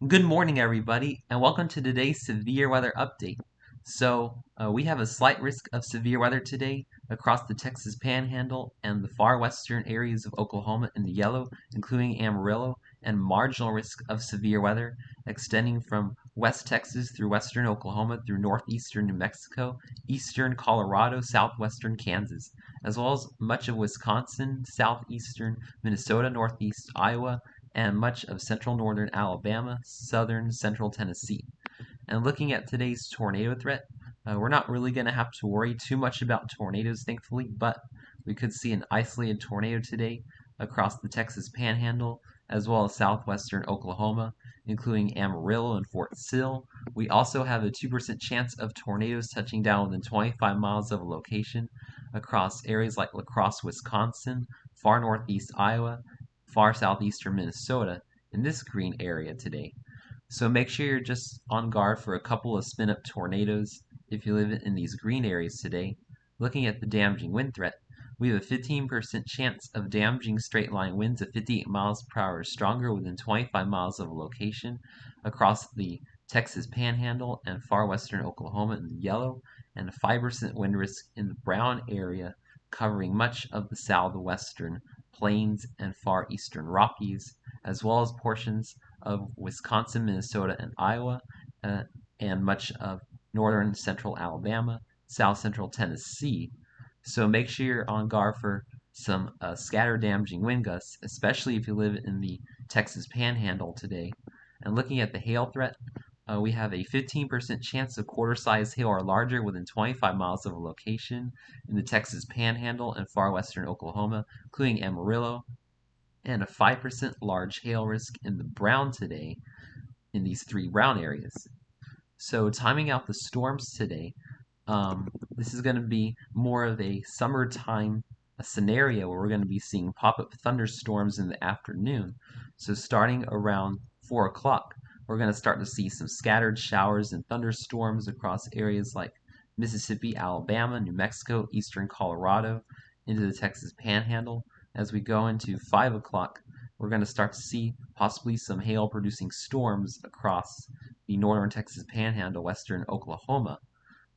Good morning, everybody, and welcome to today's severe weather update. We have a slight risk of severe weather today across the Texas Panhandle and the far western areas of Oklahoma in the yellow, including Amarillo, and marginal risk of severe weather extending from West Texas through western Oklahoma through northeastern New Mexico, eastern Colorado, southwestern Kansas, as well as much of Wisconsin, southeastern Minnesota, northeast Iowa, and much of central northern Alabama, southern central Tennessee. And looking at today's tornado threat, we're not really going to have to worry too much about tornadoes, thankfully, but we could see an isolated tornado today across the Texas Panhandle, as well as southwestern Oklahoma, including Amarillo and Fort Sill. We also have a 2% chance of tornadoes touching down within 25 miles of a location across areas like La Crosse, Wisconsin, far northeast Iowa, far southeastern Minnesota in this green area today. So make sure you're just on guard for a couple of spin up tornadoes if you live in these green areas today. Looking at the damaging wind threat, we have a 15% chance of damaging straight line winds of 58 miles per hour or stronger within 25 miles of a location across the Texas Panhandle and far western Oklahoma in the yellow, and a 5% wind risk in the brown area covering much of the southwestern Plains and far eastern Rockies, as well as portions of Wisconsin, Minnesota, and Iowa, uh, and much of northern central Alabama, south central Tennessee. So make sure you're on guard for some scattered damaging wind gusts, especially if you live in the Texas Panhandle today. And looking at the hail threat, we have a 15% chance of quarter-size hail or larger within 25 miles of a location in the Texas Panhandle and far western Oklahoma, including Amarillo, and a 5% large hail risk in the brown today in these three brown areas. So timing out the storms today, this is going to be more of a summertime scenario where we're going to be seeing pop-up thunderstorms in the afternoon. So starting around 4 o'clock, we're going to start to see some scattered showers and thunderstorms across areas like Mississippi, Alabama, New Mexico, eastern Colorado, into the Texas Panhandle. As we go into 5 o'clock, we're going to start to see possibly some hail producing storms across the northern Texas Panhandle, western Oklahoma.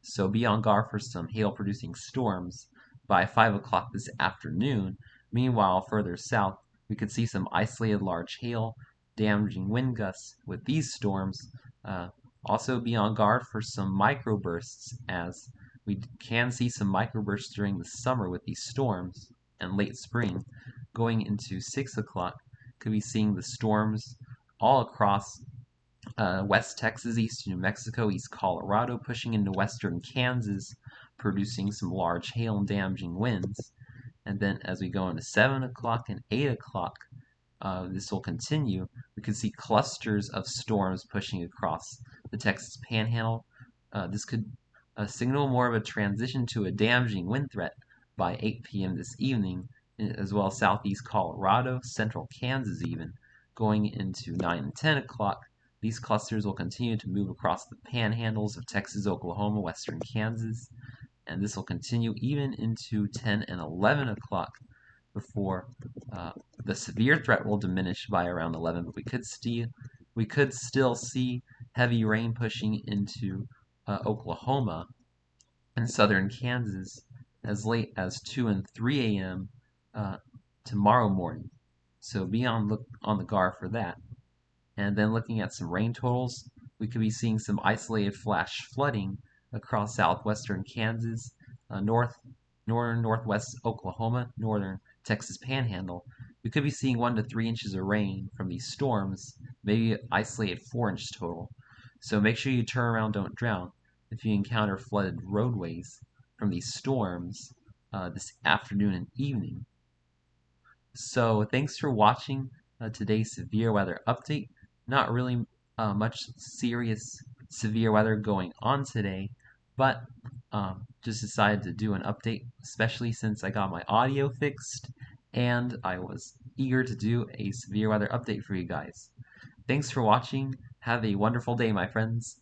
So be on guard for some hail producing storms by 5 o'clock this afternoon. Meanwhile, further south, we could see some isolated large hail, damaging wind gusts with these storms. Also be on guard for some microbursts, as we can see some microbursts during the summer with these storms and late spring. Going into 6 o'clock, could be seeing the storms all across West Texas, East New Mexico, East Colorado, pushing into western Kansas, producing some large hail and damaging winds. And then as we go into 7 o'clock and 8 o'clock, this will continue. We could see clusters of storms pushing across the Texas Panhandle. This could signal more of a transition to a damaging wind threat by 8 p.m. this evening, as well as southeast Colorado, central Kansas even. Going into 9 and 10 o'clock, these clusters will continue to move across the panhandles of Texas, Oklahoma, western Kansas, and this will continue even into 10 and 11 o'clock before the severe threat will diminish by around 11, but we could still see heavy rain pushing into Oklahoma and southern Kansas as late as 2 and 3 a.m. Tomorrow morning. So be on the guard for that. And then looking at some rain totals, we could be seeing some isolated flash flooding across southwestern Kansas, northwest Oklahoma, northern Texas Panhandle. We could be seeing 1 to 3 inches of rain from these storms, maybe isolated 4-inch total. So make sure you turn around, don't drown, if you encounter flooded roadways from these storms this afternoon and evening. So thanks for watching today's severe weather update. Not really much serious severe weather going on today, but just decided to do an update, especially since I got my audio fixed and I was eager to do a severe weather update for you guys. Thanks for watching. Have a wonderful day, my friends.